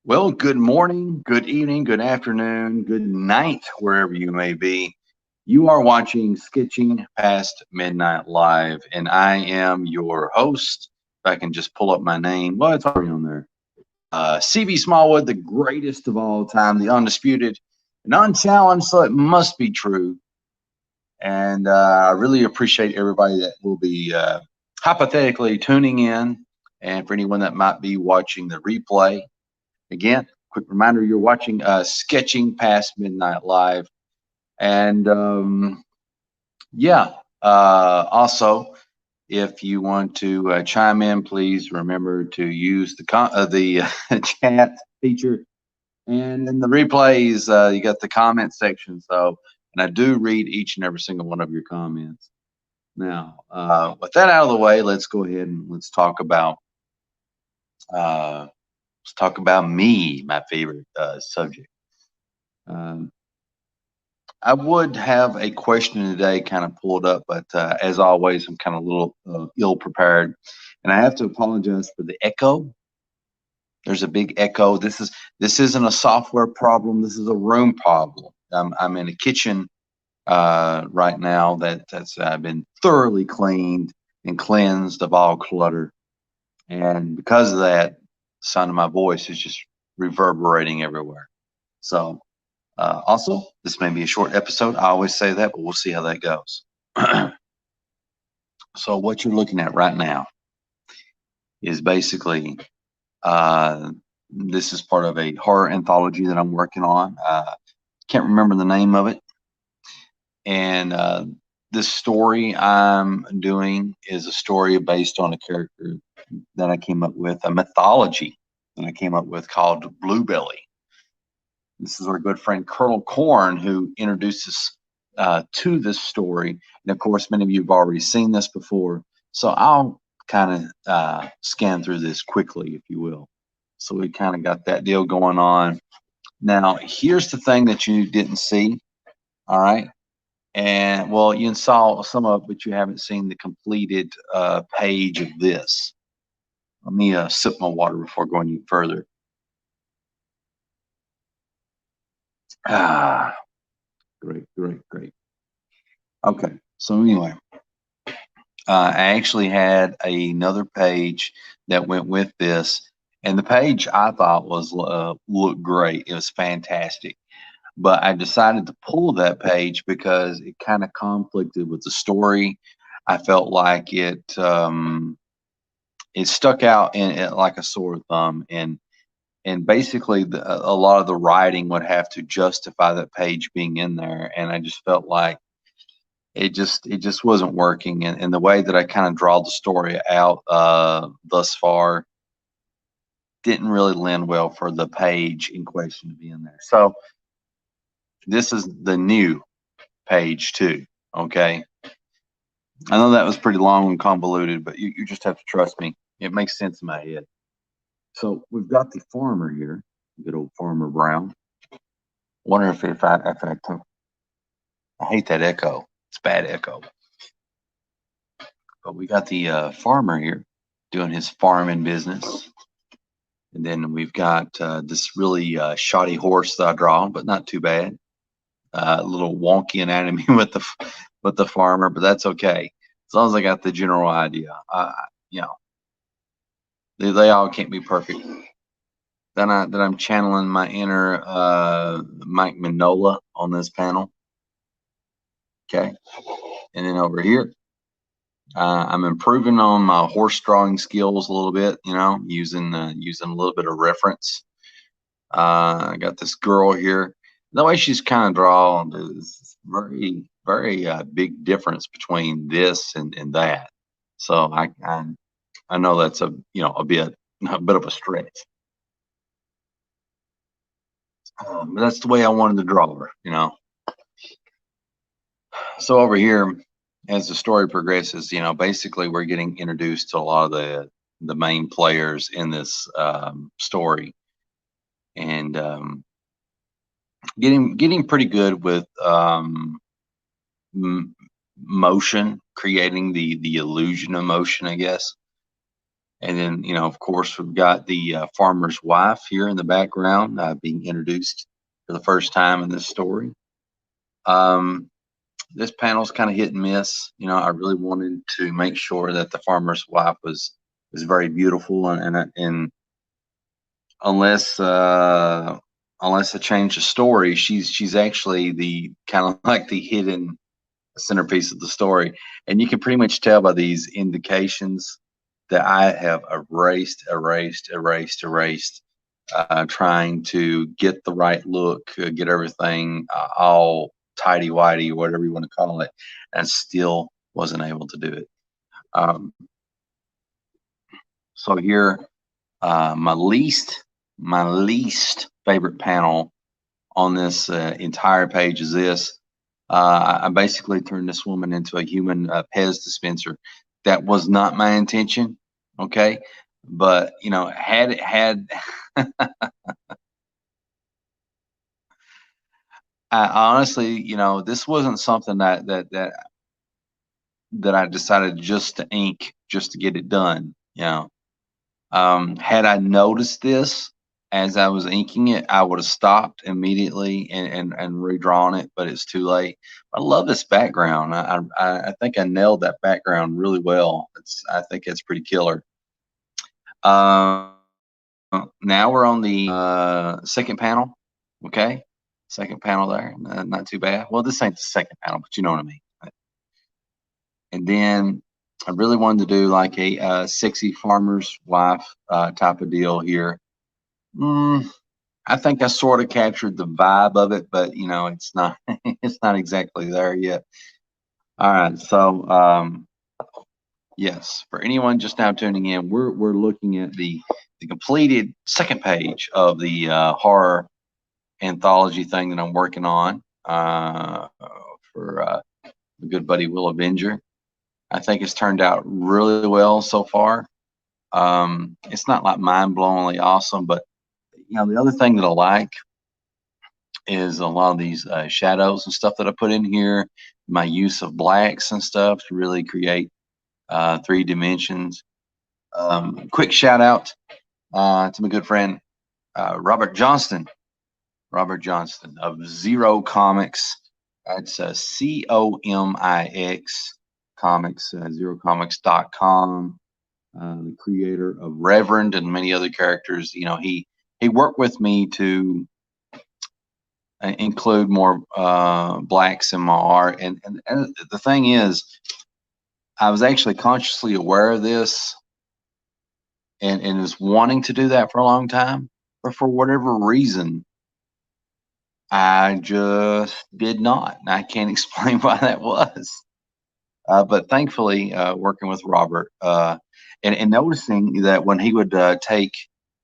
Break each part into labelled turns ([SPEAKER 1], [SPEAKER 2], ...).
[SPEAKER 1] Well, good morning, good evening, good afternoon, good night, wherever you may be. You are watching Sketching Past Midnight Live, and I am your host. If I can just pull up my name, well, it's already on there. CB Smallwood, the greatest of all time, the undisputed and unchallenged, so it must be true. And I really appreciate everybody that will be hypothetically tuning in, and for anyone that might be watching the replay. Again, quick reminder, you're watching Sketching Past Midnight Live. And also, if you want to chime in, please remember to use the chat feature. And in the replays, you got the comment section. And I do read each and every single one of your comments. Now, with that out of the way, let's go ahead and let's talk about me, my favorite subject. I would have a question today kind of pulled up, but as always, I'm kind of a little ill prepared. And I have to apologize for the echo. There's a big echo. This isn't a software problem. This is a room problem. I'm in a kitchen right now that's been thoroughly cleaned and cleansed of all clutter. And because of that, the sound of my voice is just reverberating everywhere. So also, this may be a short episode. I always say that, but we'll see how that goes. So what you're looking at right now is basically this is part of a horror anthology that I'm working on. Can't remember the name of it. And this story I'm doing is a story based on a character that I came up with, a mythology that I came up with called Bluebelly. This is our good friend Colonel Corn who introduced us to this story. And of course, many of you have already seen this before. So I'll kind of scan through this quickly, if you will. So we kind of got that deal going on. Now, here's the thing that you didn't see. All right. And well, you saw some of it, but you haven't seen the completed page of this. Let me sip my water before going any further. Great. Okay, so anyway, I actually had another page that went with this, and the page I thought was looked great. It was fantastic, but I decided to pull that page because it kind of conflicted with the story. I felt like it stuck out in like a sore thumb, and basically a lot of the writing would have to justify that page being in there, and I just felt like it just wasn't working, and the way that I kind of draw the story out thus far didn't really lend well for the page in question to be in there. So this is the new page 2. Okay, I know that was pretty long and convoluted, but you just have to trust me. It makes sense in my head. So we've got the farmer here, good old Farmer Brown. Wonder if I hate that echo. It's bad echo. But we got the farmer here doing his farming business. And then we've got this really shoddy horse that I draw, but not too bad. A little wonky anatomy with the farmer, but that's okay. As long as I got the general idea. You know, they all can't be perfect. Then I'm channeling my inner Mike Minola on this panel. Okay. And then over here, I'm improving on my horse drawing skills a little bit, using a little bit of reference. I got this girl here. The way she's kind of drawn is very, very big difference between this and that. So I know that's a bit of a stretch. But that's the way I wanted to draw her, So over here, as the story progresses, basically we're getting introduced to a lot of the main players in this story, and getting pretty good with motion, creating the illusion of motion, I guess. And then, you know, of course, we've got the farmer's wife here in the background being introduced for the first time in this story. This panel's kind of hit and miss. You know, I really wanted to make sure that the farmer's wife was very beautiful, and unless unless I change the story, she's actually the kind of like the hidden centerpiece of the story, and you can pretty much tell by these indications that I have erased, trying to get the right look, get everything all tidy whitey, or whatever you want to call it, and still wasn't able to do it. So here, my least favorite panel on this entire page is this. I basically turned this woman into a human Pez dispenser. That was not my intention, okay? But you know, had I honestly, you know, this wasn't something that I decided just to ink just to get it done. You know, had I noticed this as I was inking it, I would have stopped immediately and redrawn it, but it's too late. I love this background. I think I nailed that background really well. I think it's pretty killer. Now we're on the second panel. Okay, second panel there. Not too bad. Well, this ain't the second panel, but you know what I mean. And then I really wanted to do like a sexy farmer's wife type of deal here. I think I sort of captured the vibe of it, but you know, it's not it's not exactly there yet. All right, so yes, for anyone just now tuning in, we're looking at the completed second page of the horror anthology thing that I'm working on for my good buddy Will Avenger. I think it's turned out really well so far. It's not like mind-blowingly awesome, but you know, the other thing that I like is a lot of these shadows and stuff that I put in here, my use of blacks and stuff to really create 3 dimensions. Quick shout out to my good friend Robert Johnston of Zero Comics. That's COMIX Comics, zerocomics.com. The creator of Reverend and many other characters. You know, he worked with me to include more blacks in my art, and the thing is, I was actually consciously aware of this and was wanting to do that for a long time, but for whatever reason, I just did not. And I can't explain why that was. But thankfully, working with Robert and noticing that when he would take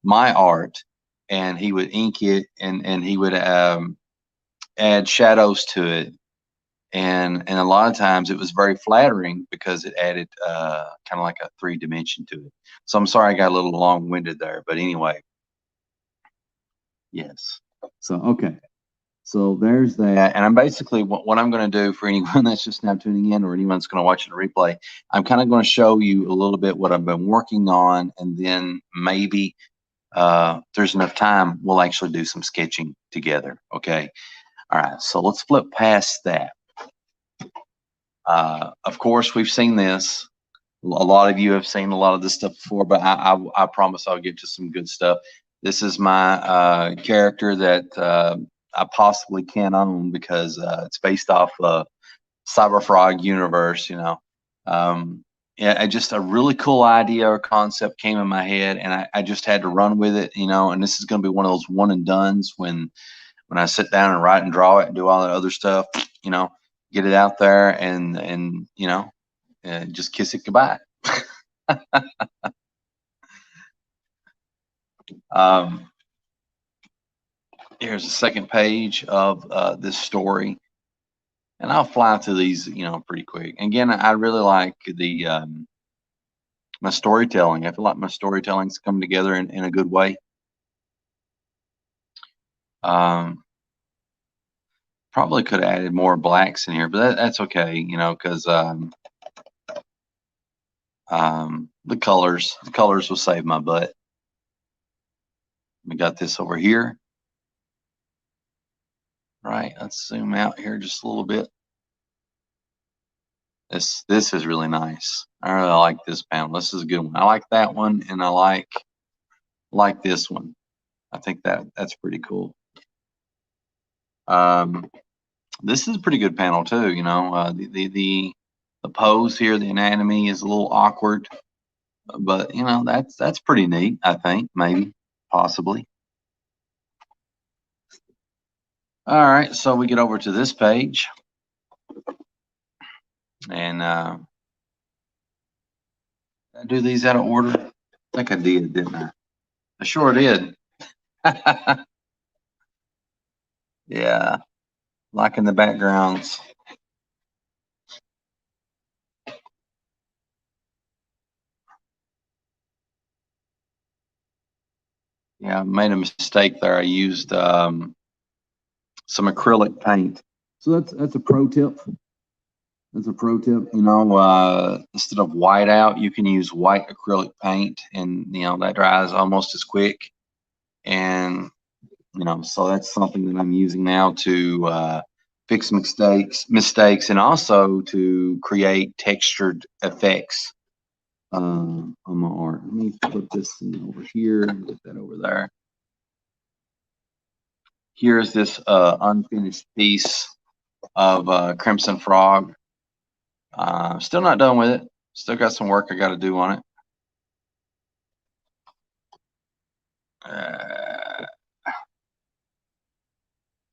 [SPEAKER 1] my art and he would ink it and he would add shadows to it, and a lot of times it was very flattering because it added kind of like a 3 dimension to it. So I'm sorry I got a little long-winded there, but anyway, yes. So okay. So there's that, and I'm basically what I'm going to do for anyone that's just now tuning in or anyone that's going to watch the replay. I'm kind of going to show you a little bit what I've been working on, and then maybe if there's enough time, we'll actually do some sketching together. Okay. All right. So let's flip past that. Of course, we've seen this. A lot of you have seen a lot of this stuff before, but I promise I'll get to some good stuff. This is my character that I possibly can't own because it's based off Cyberfrog universe. You know, yeah, just a really cool idea or concept came in my head, and I just had to run with it. You know, and this is going to be one of those one and dones when I sit down and write and draw it and do all that other stuff. You know, get it out there and you know, just kiss it goodbye. Here's the second page of this story, and I'll fly through these, you know, pretty quick. Again, I really like the my storytelling. I feel like my storytelling's come together in a good way. Probably could have added more blacks in here, but that's okay, you know, because The colors will save my butt. We got this over here. Right, let's zoom out here just a little bit. This is really nice. I really like this panel. This is a good one. I like that one, and I like this one. I think that's pretty cool. This is a pretty good panel too. You know, the pose here, the anatomy is a little awkward, but you know that's pretty neat. I think maybe, possibly. All right, so we get over to this page, and I do these out of order. I think I did, didn't I? I sure did. Yeah, liking the backgrounds. Yeah, I made a mistake there. I used some acrylic paint. So that's a pro tip. That's a pro tip. You know, instead of white out, you can use white acrylic paint, and you know that dries almost as quick. And you know, so that's something that I'm using now to fix mistakes, and also to create textured effects on my art. Let me put this over here, put that over there. Here's this unfinished piece of Crimson Frog. Still not done with it. Still got some work I got to do on it.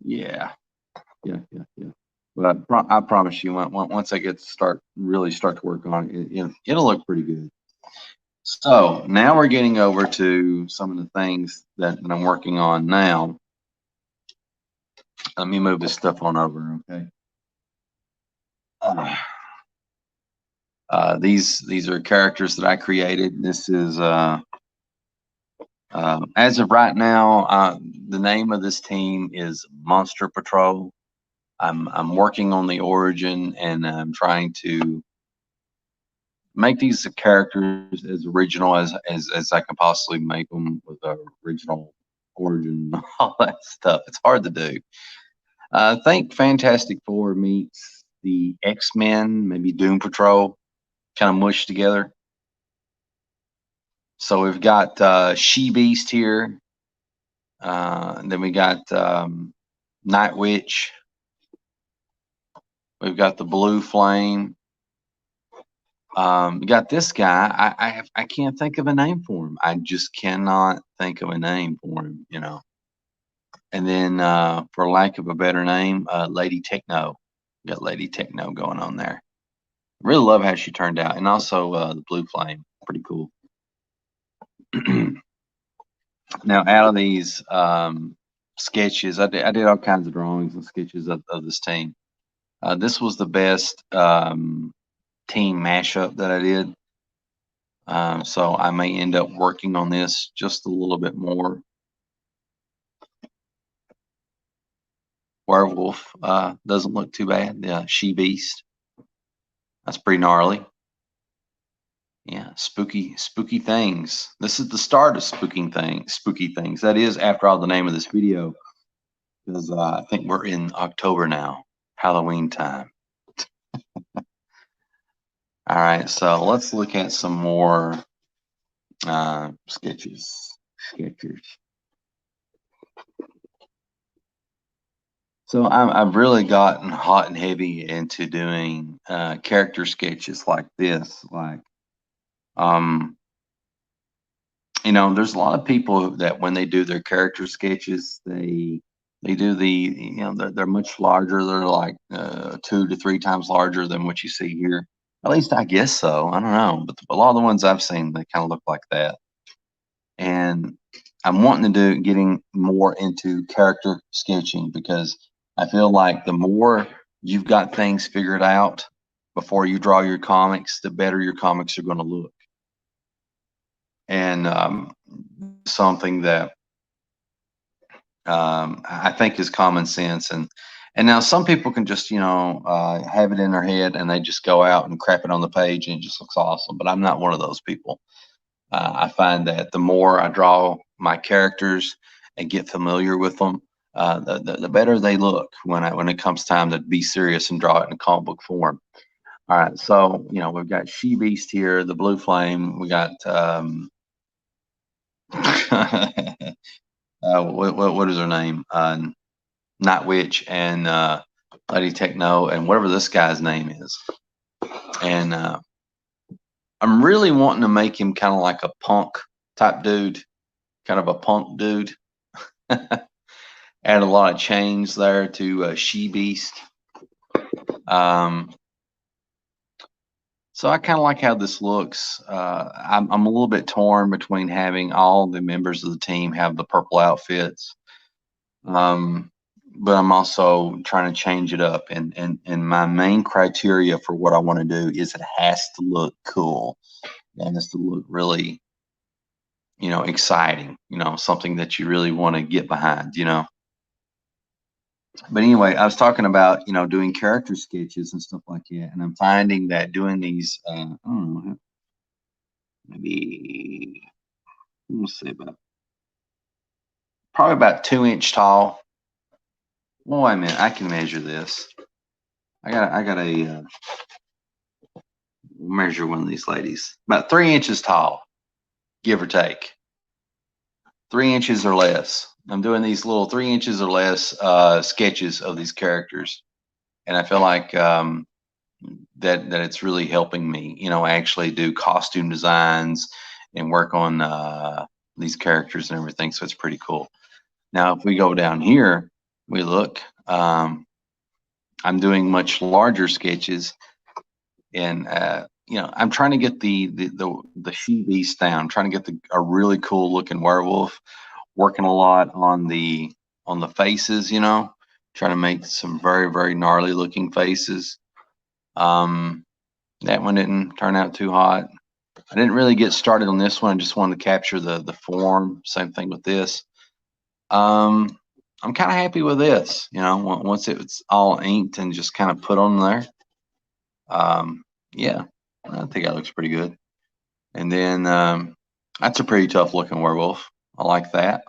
[SPEAKER 1] Yeah. But I promise you, once I really start to work on it, it'll look pretty good. So now we're getting over to some of the things that I'm working on now. Let me move this stuff on over, okay? These are characters that I created. This is as of right now, the name of this team is Monster Patrol. I'm working on the origin, and I'm trying to make these characters as original as I can possibly make them, with the original origin and all that stuff. It's hard to do. I think Fantastic Four meets the X-Men, maybe Doom Patrol, kind of mushed together. So we've got She-Beast here. Then we got Night Witch. We've got the Blue Flame. We got this guy. I can't think of a name for him. I just cannot think of a name for him, you know. And then, for lack of a better name, Lady Techno. We got Lady Techno going on there. Really love how she turned out, and also the Blue Flame. Pretty cool. Now, out of these sketches, I did all kinds of drawings and sketches of this team. This was the best team mashup that I did. So I may end up working on this just a little bit more. Werewolf doesn't look too bad. Yeah, She-Beast. That's pretty gnarly. Yeah, spooky things. This is the start of spooky things. That is, after all, the name of this video, because I think we're in October now, Halloween time. All right, so let's look at some more sketches. So I've really gotten hot and heavy into doing character sketches like this. Like, you know, there's a lot of people that when they do their character sketches, they do you know, they're much larger. They're like 2 to 3 times larger than what you see here. At least I guess so. I don't know, but a lot of the ones I've seen, they kind of look like that. And I'm wanting to getting more into character sketching, because I feel like the more you've got things figured out before you draw your comics, the better your comics are going to look. And something that I think is common sense, and And now some people can just, have it in their head and they just go out and crap it on the page and it just looks awesome. But I'm not one of those people. I find that the more I draw my characters and get familiar with them, the better they look when it comes time to be serious and draw it in a comic book form. All right, so we've got She Beast here, the Blue Flame. We got what is her name? Night Witch and Lady Techno and whatever this guy's name is. And I'm really wanting to make him kind of like a punk type dude, kind of a punk dude. Add a lot of chains there to She Beast. So I kind of like how this looks. I'm a little bit torn between having all the members of the team have the purple outfits. But I'm also trying to change it up. And my main criteria for what I want to do is it has to look cool. It has to look really, exciting, something that you really want to get behind, But anyway, I was talking about, doing character sketches and stuff like that. And I'm finding that doing these, I don't know, maybe, let's say probably about 2-inch tall. Well, wait a minute, I can measure this. I got a measure one of these ladies. About 3 inches tall, give or take. 3 inches or less. I'm doing these little 3 inches or less sketches of these characters, and I feel like that it's really helping me, actually do costume designs and work on these characters and everything. So it's pretty cool. Now, if we go down here, we look. I'm doing much larger sketches, and I'm trying to get the She Beast down. I'm trying to get a really cool looking werewolf. Working a lot on the faces, trying to make some very, very gnarly looking faces. That one didn't turn out too hot. I didn't really get started on this one. I just wanted to capture the form. Same thing with this. I'm kind of happy with this, once it's all inked and just kind of put on there. Yeah, I think that looks pretty good. And then that's a pretty tough looking werewolf. I like that.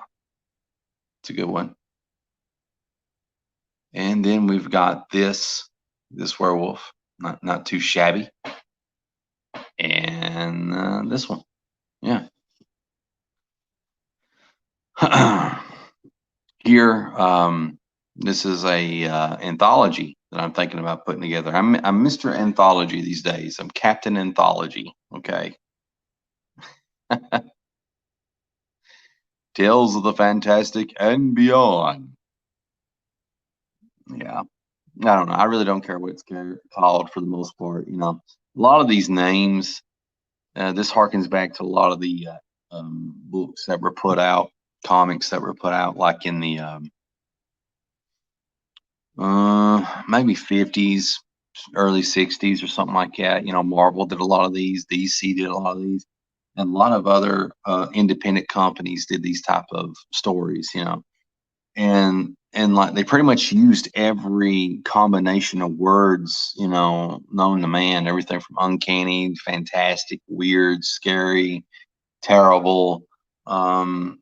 [SPEAKER 1] It's a good one. And then we've got this werewolf, not too shabby. And this one, yeah. Here, this is a anthology that I'm thinking about putting together. I'm Mr. Anthology these days. I'm Captain Anthology. Okay. Tales of the Fantastic and Beyond. Yeah. I don't know. I really don't care what it's called for the most part. A lot of these names, this harkens back to a lot of the books that were put out, comics that were put out, like in the maybe 50s, early 60s or something like that. Marvel did a lot of these, DC did a lot of these, and a lot of other independent companies did these type of stories, and like they pretty much used every combination of words, known to man, everything from uncanny, fantastic, weird, scary, terrible, all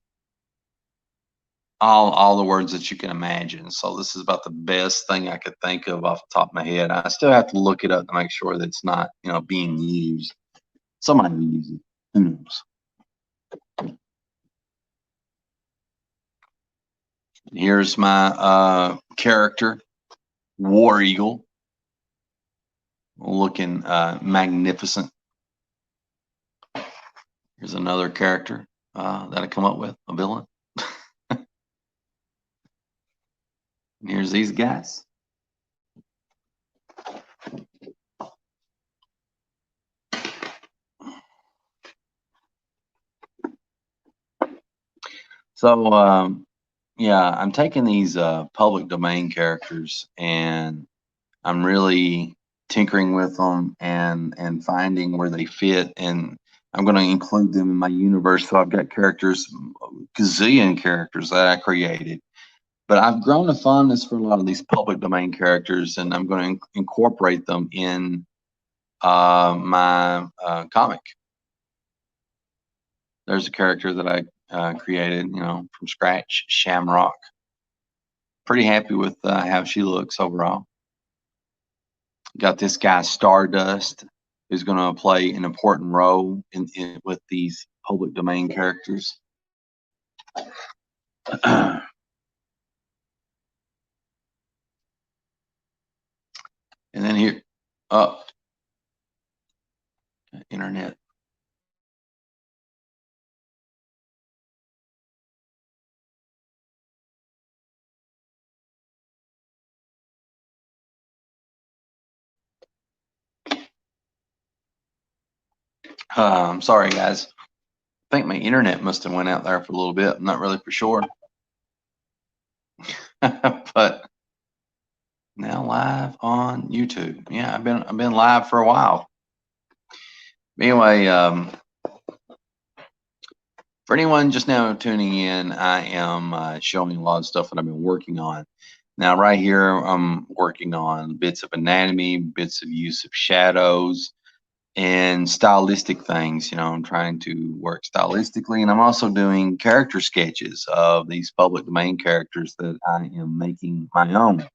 [SPEAKER 1] the words that you can imagine. So this is about the best thing I could think of off the top of my head. I still have to look it up to make sure that it's not, being used. Somebody will use it. Who knows? Here's my character, War Eagle, looking magnificent. Here's another character that I come up with, a villain. And here's these guys. So yeah, I'm taking these public domain characters and I'm really tinkering with them and finding where they fit, and I'm going to include them in my universe. So I've got characters, gazillion characters that I created, But I've grown a fondness for a lot of these public domain characters, and I'm going to incorporate them in my comic. There's a character that I created, from scratch, Shamrock. Pretty happy with how she looks overall. Got this guy Stardust, who's going to play an important role in with these public domain characters. And then here, internet. I'm sorry, guys. I think my internet must have went out there for a little bit. I'm not really for sure. But now live on YouTube. Yeah, I've been live for a while. Anyway, for anyone just now tuning in, I am showing a lot of stuff that I've been working on. Now, right here, I'm working on bits of anatomy, bits of use of shadows, and stylistic things. I'm trying to work stylistically, and I'm also doing character sketches of these public domain characters that I am making my own,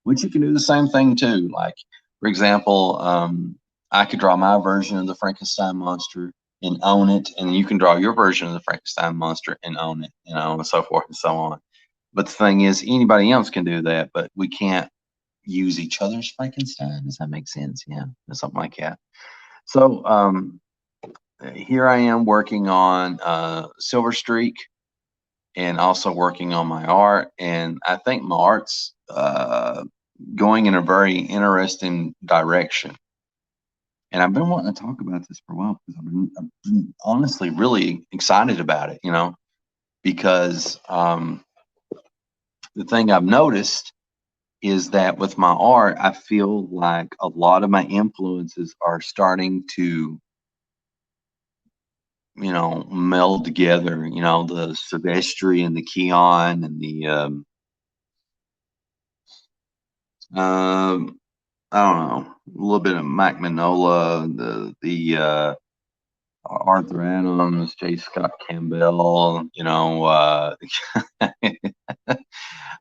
[SPEAKER 1] which you can do the same thing too. Like, for example, I could draw my version of the Frankenstein monster and own it, and you can draw your version of the Frankenstein monster and own it, and so forth and so on. But the thing is, anybody else can do that, but we can't use each other's Frankenstein. Does that make sense? Yeah, something like that. So here I am working on Silver Streak, and also working on my art. And I think my art's going in a very interesting direction. And I've been wanting to talk about this for a while because I've been honestly really excited about it, because the thing I've noticed is that with my art, I feel like a lot of my influences are starting to, meld together, the Silvestri and the Keon and the, I don't know, a little bit of Mike Mignola, the Arthur Adams, J. Scott Campbell,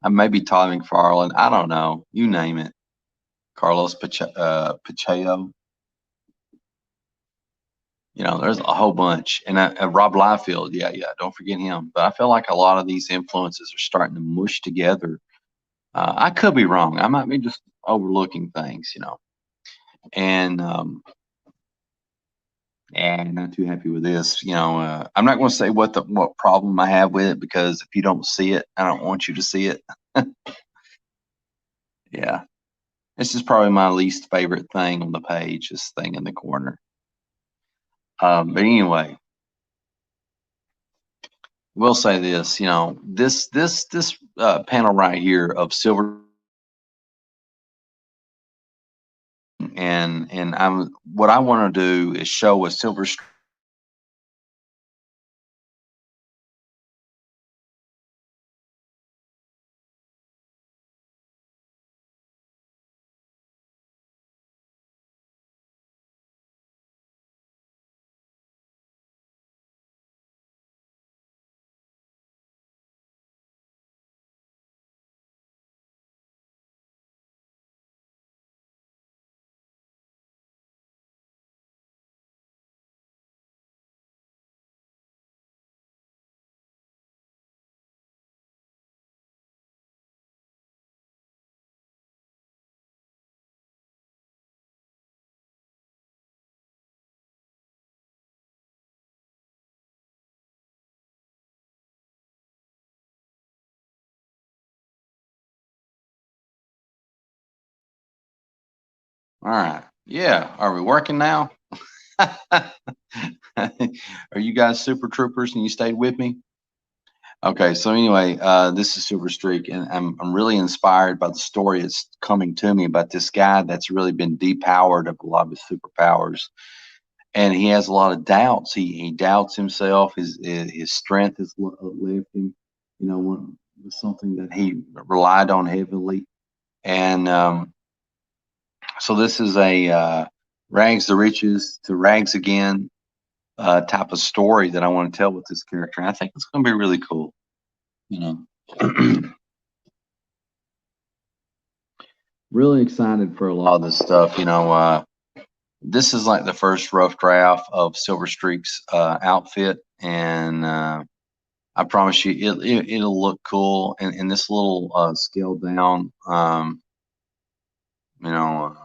[SPEAKER 1] maybe Todd McFarlane. I don't know. You name it. Carlos Pacheco. There's a whole bunch. And Rob Liefeld. Yeah. Don't forget him. But I feel like a lot of these influences are starting to mush together. I could be wrong. I might be just overlooking things, and not too happy with this. I'm not going to say what problem I have with it, because if you don't see it, I don't want you to see it. Yeah, this is probably my least favorite thing on the page. This thing in the corner. But anyway, we'll say this. This panel right here of Silver, and what I want to do is show a Silver. All right. Yeah. Are we working now? Are you guys super troopers and you stayed with me? Okay. So anyway, this is Silver Streak, and I'm really inspired by the story that's coming to me about this guy that's really been depowered of a lot of his superpowers, and he has a lot of doubts. He doubts himself. His strength has left him. was something that he relied on heavily. And so this is a rags to riches to rags again type of story that I want to tell with this character. And I think it's going to be really cool, you know. Really excited for a lot of this stuff, you know. This is like the first rough draft of Silver Streak's outfit, and I promise you, it'll look cool. And this little scaled down, you know,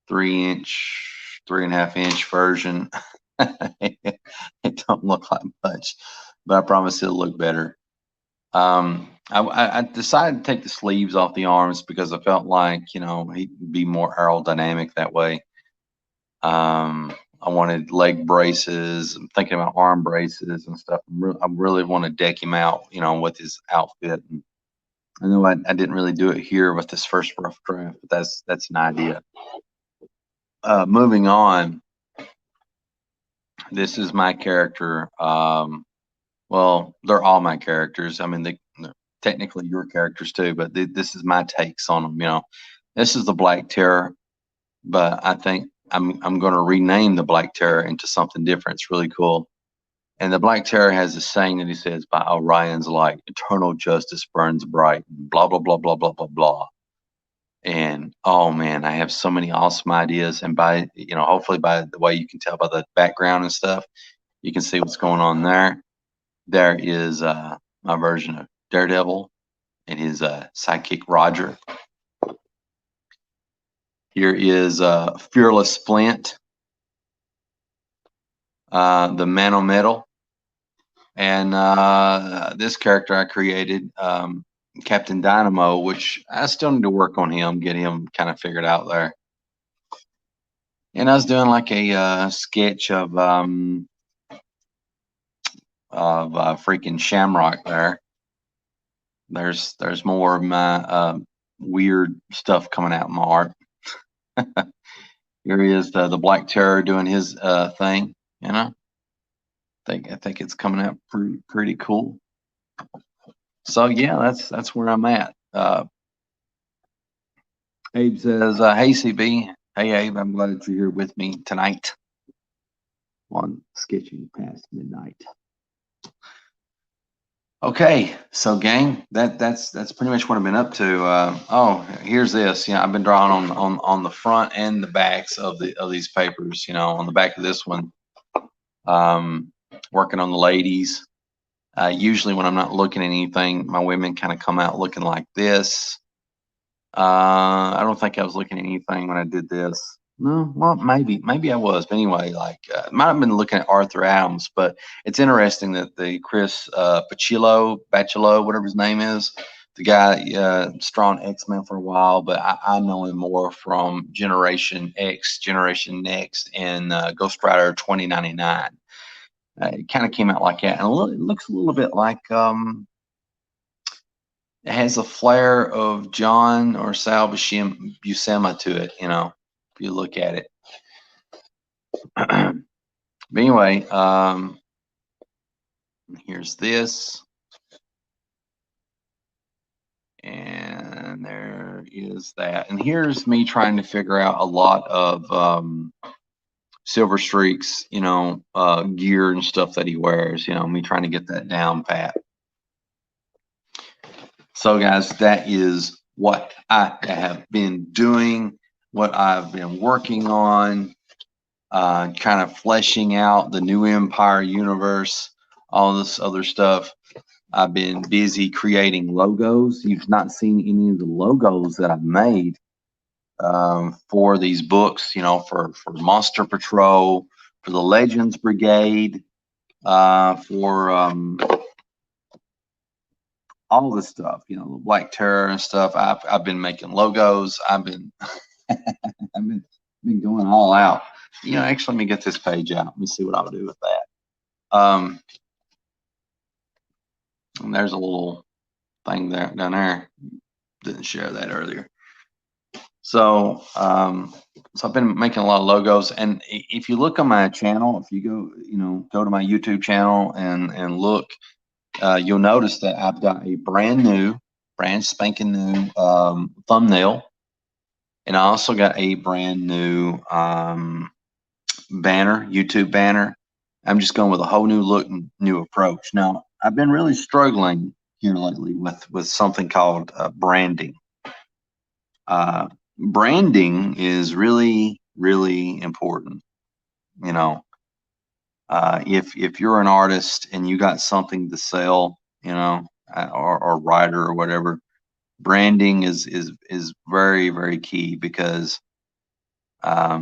[SPEAKER 1] 3-inch, 3.5-inch version. It don't look like much, but I promise it'll look better. I decided to take the sleeves off the arms because I felt like, you know, he'd be more aerodynamic that way. I wanted leg braces. I'm thinking about arm braces and stuff. I really want to deck him out, you know, with his outfit. And I know I didn't really do it here with this first rough draft, but that's an idea. Moving on, this is my character. Well, they're all my characters. I mean, they're technically your characters too, but this is my takes on them. You know, this is the Black Terror, but I think I'm going to rename the Black Terror into something different. It's really cool. And the Black Terror has a saying that he says, "By Orion's light, eternal justice burns bright." Blah blah blah blah blah blah blah. And oh man, I have so many awesome ideas. And by, you know, hopefully by the way you can tell by the background and stuff, you can see what's going on there. There is my version of Daredevil and his sidekick Roger. Here is Fearless Flint, the Man of Metal, and this character I created, Captain Dynamo, which I still need to work on him, get him kind of figured out there. And I was doing like a sketch of freaking Shamrock there. There's more of my weird stuff coming out in my art. Here he is, the Black Terror doing his thing. You know, I think it's coming out pretty cool. So yeah, that's where I'm at. Abe says, "Hey CB, hey Abe, I'm glad that you're here with me tonight on Sketching Past Midnight." Okay, so gang, that's pretty much what I've been up to. Oh, here's this. Yeah, I've been drawing on the front and the backs of these papers. You know, on the back of this one, working on the ladies. Usually, when I'm not looking at anything, my women kind of come out looking like this. I don't think I was looking at anything when I did this. No, well, maybe I was, but anyway, like might have been looking at Arthur Adams, but it's interesting that the Chris Bachalo, whatever his name is, the guy strong X-Men for a while, but I know him more from Generation X, Generation Next, and Ghost Rider 2099. It kind of came out like that, and it looks a little bit like it has a flair of John or Sal Buscema to it, you know, if you look at it. But anyway, here's this. And there is that. And here's me trying to figure out a lot of Silver Streak's, you know, gear and stuff that he wears, you know, me trying to get that down pat. So guys, that is what I have been doing, what I've been working on, kind of fleshing out the new Empire universe, all this other stuff. I've been busy creating logos. You've not seen any of the logos that I've made for these books, you know, for Monster Patrol, for the Legends Brigade, for all this stuff, you know, the Black Terror and stuff. I've been making logos. I've been I've been going all out. You know, actually, let me get this page out. Let me see what I'll do with that. And there's a little thing there down there. Didn't share that earlier. So, so I've been making a lot of logos, and if you look on my channel, if you go, you know, go to my YouTube channel and look, you'll notice that I've got a brand spanking new thumbnail, and I also got a brand new banner, YouTube banner. I'm just going with a whole new look and new approach. Now, I've been really struggling here lately with something called branding. Branding is really, really important. You know, if you're an artist and you got something to sell, or writer or whatever, branding is very, very key because I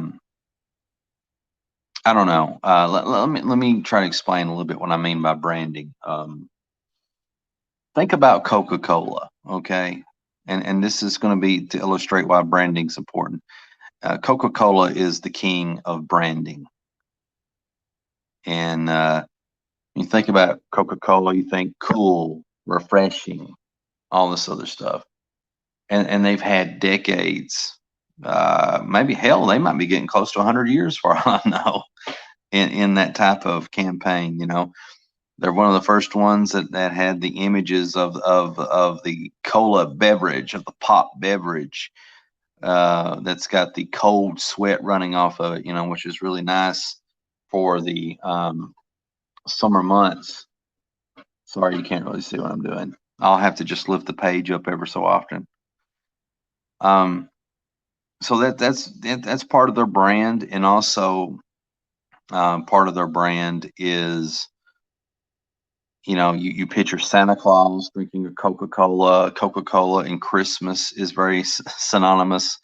[SPEAKER 1] don't know. Let me try to explain a little bit what I mean by branding. Think about Coca-Cola, okay? And this is going to be to illustrate why branding is important. Coca-Cola is the king of branding, and you think about Coca-Cola, you think cool, refreshing, all this other stuff, and they've had decades. Maybe hell, they might be getting close to 100 years for all I know in that type of campaign. They're one of the first ones that had the images of the cola beverage, of the pop beverage, that's got the cold sweat running off of it, which is really nice for the summer months. Sorry, you can't really see what I'm doing. I'll have to just lift the page up ever so often. So that's part of their brand, and also part of their brand is, you picture Santa Claus drinking a Coca-Cola. Coca-Cola and Christmas is very synonymous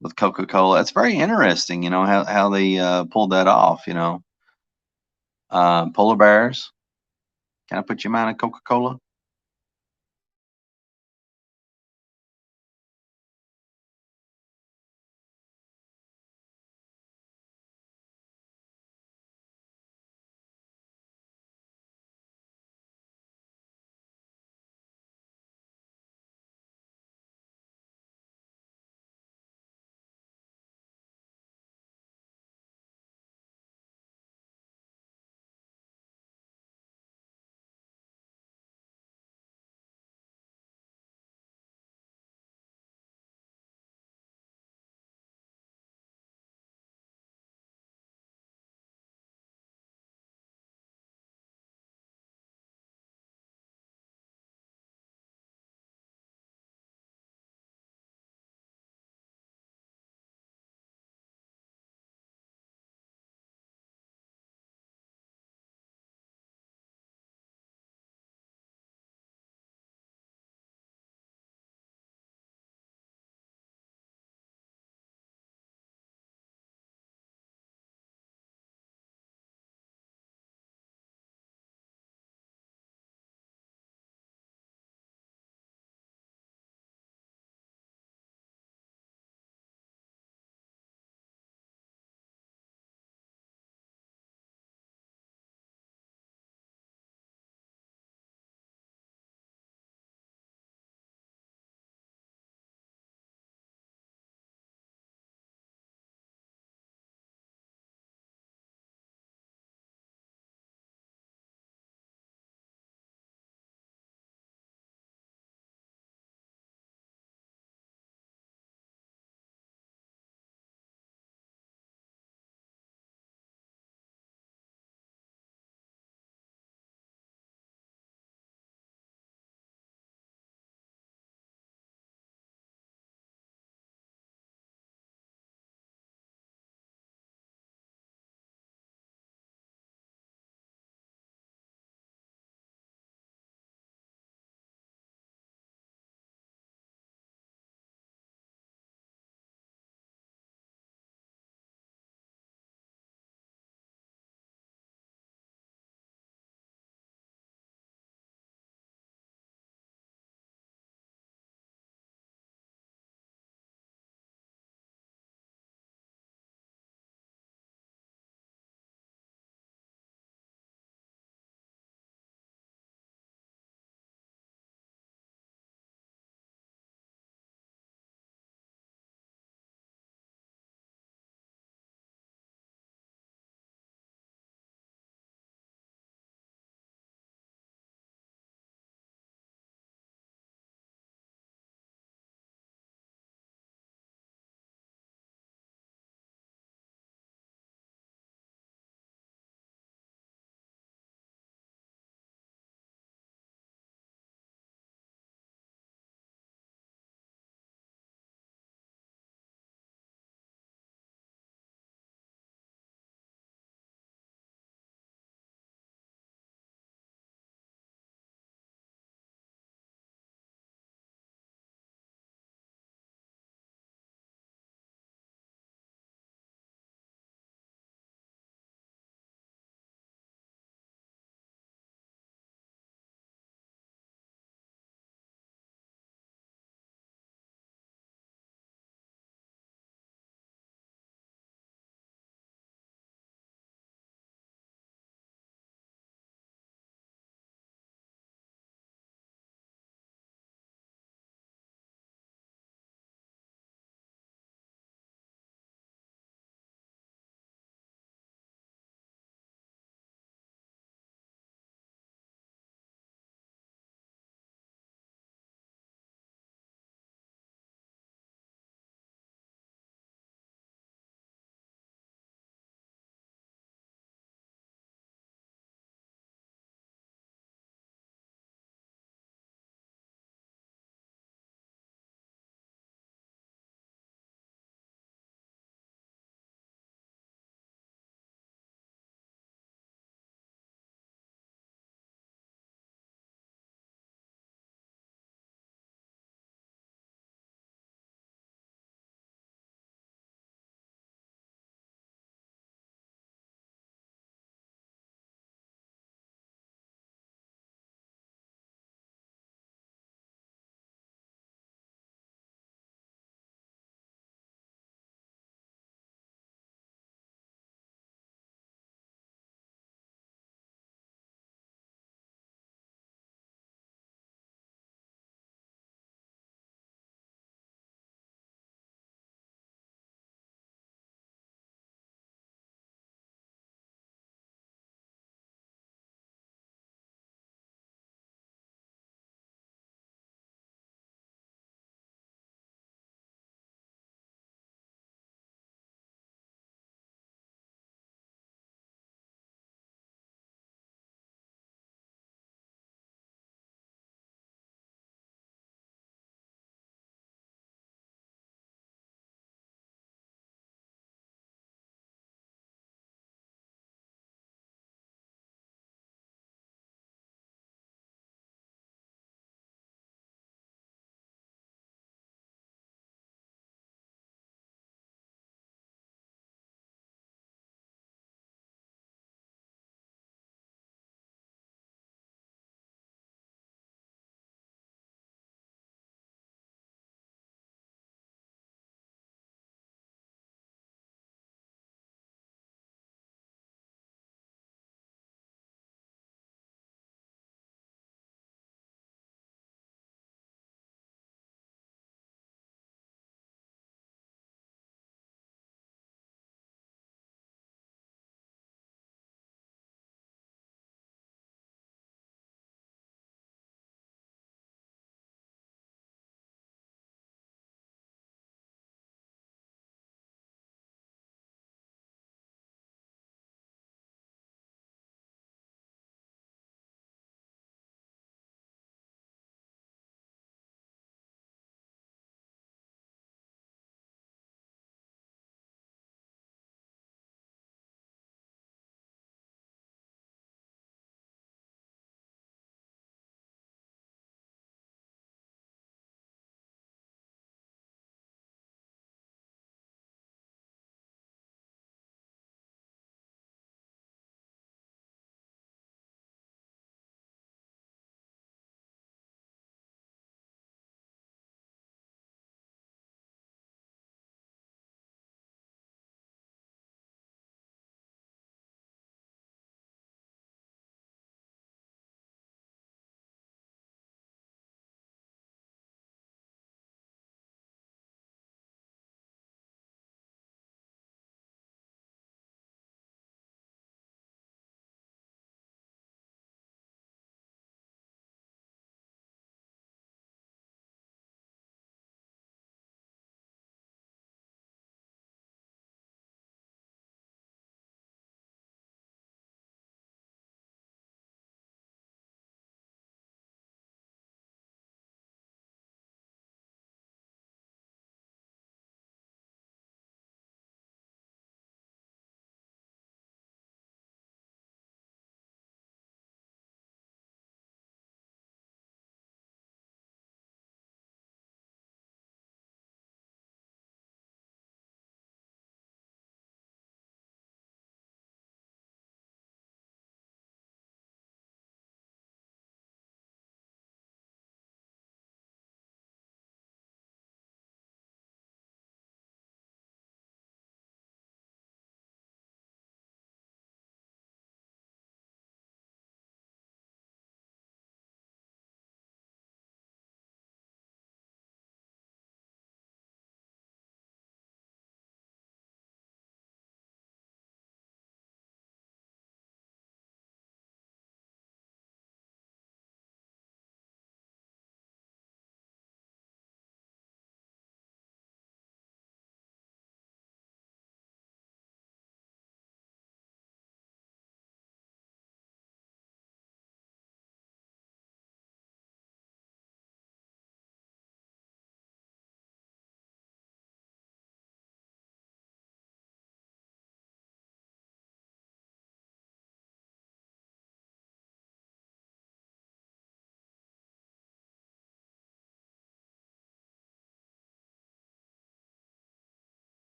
[SPEAKER 1] with Coca-Cola. It's very interesting, how they pulled that off. Polar bears. Can I put your mind on Coca-Cola?